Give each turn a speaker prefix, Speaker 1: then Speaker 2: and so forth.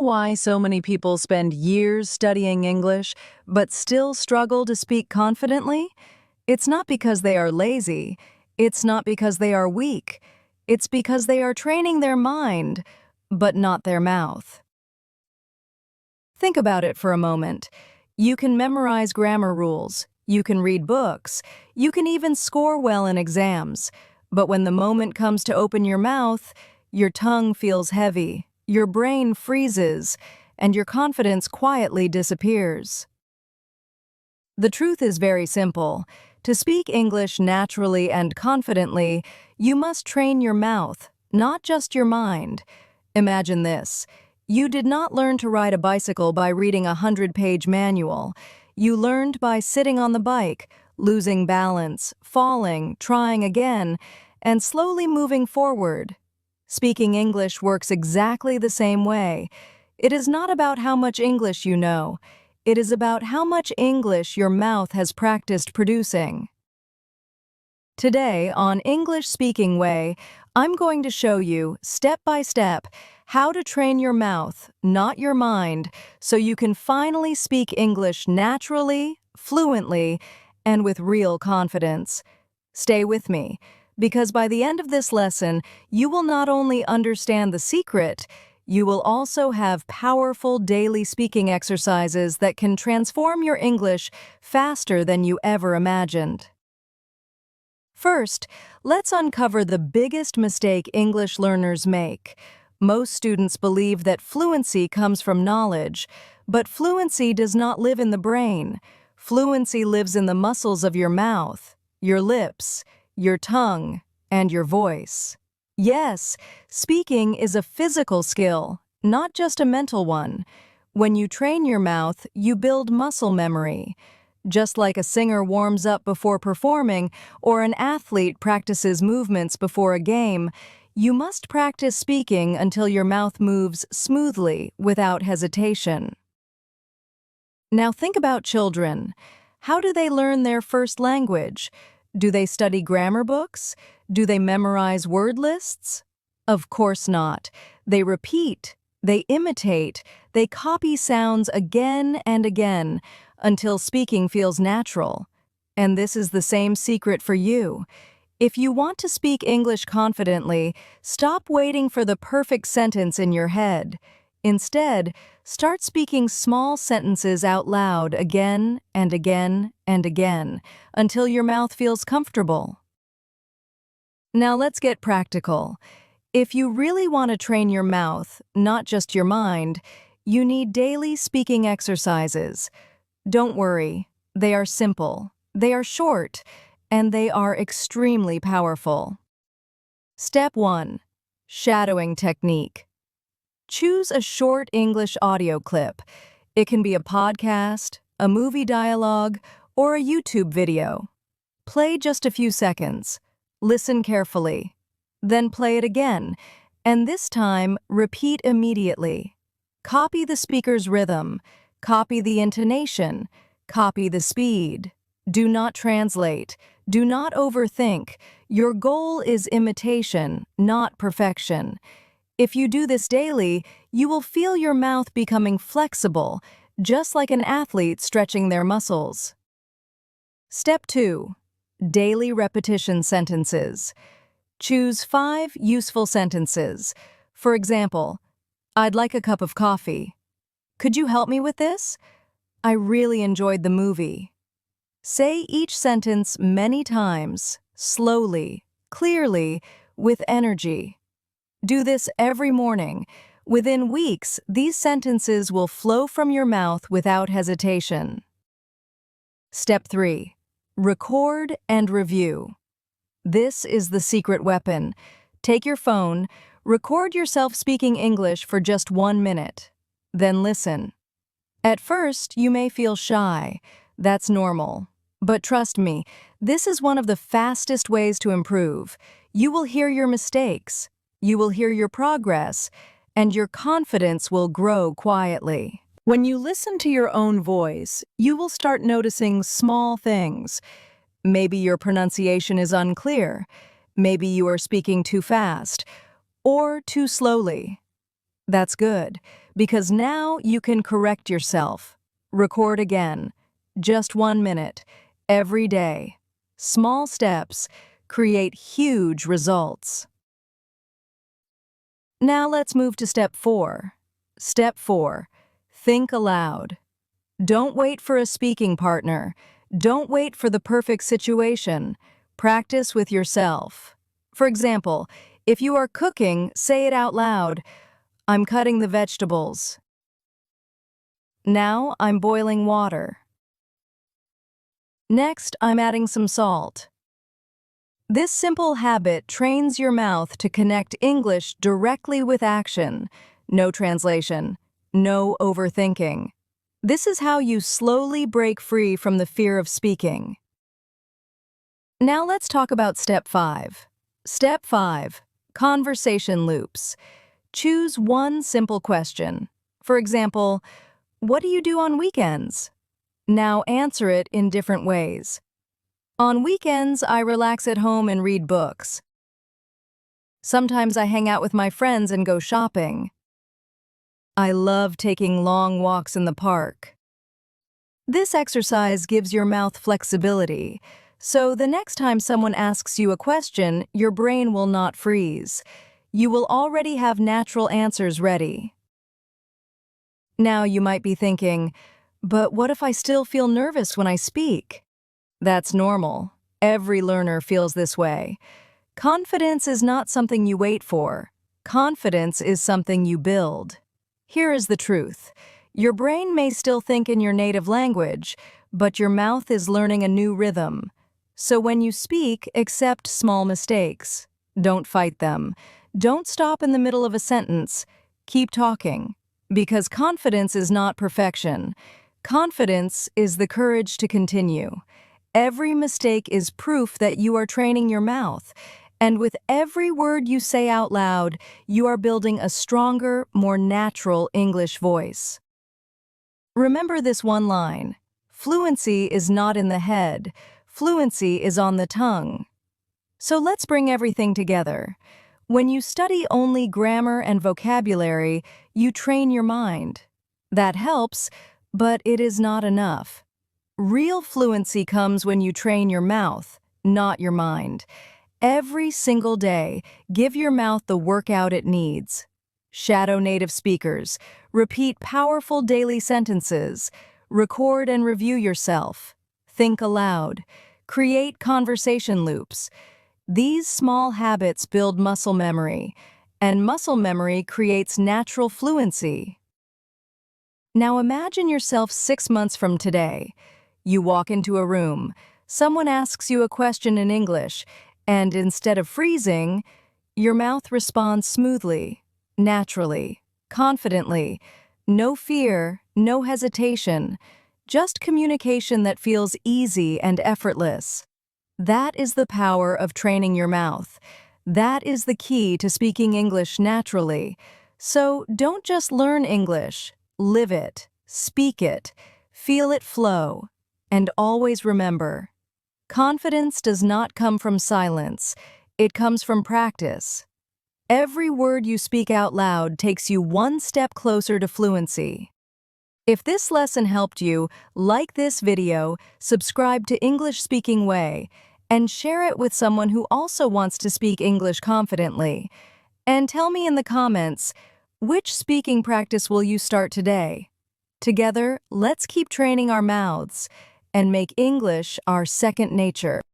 Speaker 1: why so many people spend years studying English but still struggle to speak confidently? It's not because they are lazy. It's not because they are weak. It's because they are training their mind, but not their mouth. Think about it for a moment. You can memorize grammar rules. You can read books. You can even score well in exams. But when the moment comes to open your mouth, your tongue feels heavy, your brain freezes, and your confidence quietly disappears. The truth is very simple. To speak English naturally and confidently, you must train your mouth, not just your mind. Imagine this. You did not learn to ride a bicycle by reading a 100-page manual. You learned by sitting on the bike, losing balance, falling, trying again, and slowly moving forward. Speaking English works exactly the same way. It is not about how much English you know. It is about how much English your mouth has practiced producing. Today, on English Speaking Way, I'm going to show you, step by step, how to train your mouth, not your mind, so you can finally speak English naturally, fluently, and with real confidence. Stay with me, because by the end of this lesson, you will not only understand the secret, you will also have powerful daily speaking exercises that can transform your English faster than you ever imagined. First, let's uncover the biggest mistake English learners make. Most students believe that fluency comes from knowledge, but fluency does not live in the brain. Fluency lives in the muscles of your mouth, your lips, your tongue, and your voice. Yes, speaking is a physical skill, not just a mental one. When you train your mouth, you build muscle memory. Just like a singer warms up before performing or an athlete practices movements before a game, you must practice speaking until your mouth moves smoothly without hesitation. Now think about children. How do they learn their first language? Do they study grammar books? Do they memorize word lists? Of course not. They repeat, they imitate, they copy sounds again and again until speaking feels natural. And this is the same secret for you. If you want to speak English confidently, stop waiting for the perfect sentence in your head. Instead, start speaking small sentences out loud again and again and again until your mouth feels comfortable. Now let's get practical. If you really want to train your mouth, not just your mind, you need daily speaking exercises. Don't worry, they are simple, they are short, and they are extremely powerful. Step 1. Shadowing technique. Choose a short English audio clip. It can be a podcast, a movie dialogue, or a YouTube video. Play just a few seconds. Listen carefully. Then play it again, and this time repeat immediately. Copy the speaker's rhythm. Copy the intonation. Copy the speed. Do not translate. Do not overthink. Your goal is imitation, not perfection. If you do this daily, you will feel your mouth becoming flexible, just like an athlete stretching their muscles. Step 2. Daily repetition sentences. Choose 5 useful sentences. For example, I'd like a cup of coffee. Could you help me with this? I really enjoyed the movie. Say each sentence many times, slowly, clearly, with energy. Do this every morning. Within weeks, these sentences will flow from your mouth without hesitation. Step 3. Record and review. This is the secret weapon. Take your phone, record yourself speaking English for just 1 minute. Then listen. At first, you may feel shy. That's normal. But trust me, this is one of the fastest ways to improve. You will hear your mistakes. You will hear your progress, and your confidence will grow quietly. When you listen to your own voice, you will start noticing small things. Maybe your pronunciation is unclear. Maybe you are speaking too fast or too slowly. That's good, because now you can correct yourself. Record again. Just 1 minute. Every day. Small steps create huge results. Now let's move to step 4. Step 4. Think aloud. Don't wait for a speaking partner. Don't wait for the perfect situation. Practice with yourself. For example, if you are cooking, say it out loud. I'm cutting the vegetables. Now I'm boiling water. Next, I'm adding some salt. This simple habit trains your mouth to connect English directly with action. No translation. No overthinking. This is how you slowly break free from the fear of speaking. Now let's talk about step 5. Step 5. Conversation loops. Choose one simple question. For example, what do you do on weekends? Now answer it in different ways. On weekends, I relax at home and read books. Sometimes I hang out with my friends and go shopping. I love taking long walks in the park. This exercise gives your mouth flexibility, so the next time someone asks you a question, your brain will not freeze. You will already have natural answers ready. Now you might be thinking, but what if I still feel nervous when I speak? That's normal. Every learner feels this way. Confidence is not something you wait for. Confidence is something you build. Here is the truth. Your brain may still think in your native language, but your mouth is learning a new rhythm. So when you speak, accept small mistakes. Don't fight them. Don't stop in the middle of a sentence. Keep talking. Because confidence is not perfection. Confidence is the courage to continue. Every mistake is proof that you are training your mouth. And with every word you say out loud, you are building a stronger, more natural English voice. Remember this one line. Fluency is not in the head. Fluency is on the tongue. So let's bring everything together. When you study only grammar and vocabulary, you train your mind. That helps, but it is not enough. Real fluency comes when you train your mouth, not your mind. Every single day, give your mouth the workout it needs. Shadow native speakers. Repeat powerful daily sentences. Record and review yourself. Think aloud. Create conversation loops. These small habits build muscle memory, and muscle memory creates natural fluency. Now imagine yourself 6 months from today. You walk into a room. Someone asks you a question in English, and instead of freezing, your mouth responds smoothly, naturally, confidently. No fear, no hesitation, just communication that feels easy and effortless. That is the power of training your mouth. That is the key to speaking English naturally. So don't just learn English, live it, speak it, feel it flow. And always remember, confidence does not come from silence, it comes from practice. Every word you speak out loud takes you one step closer to fluency. If this lesson helped you, like this video, subscribe to English Speaking Way, and share it with someone who also wants to speak English confidently. And tell me in the comments, which speaking practice will you start today? Together, let's keep training our mouths and make English our second nature.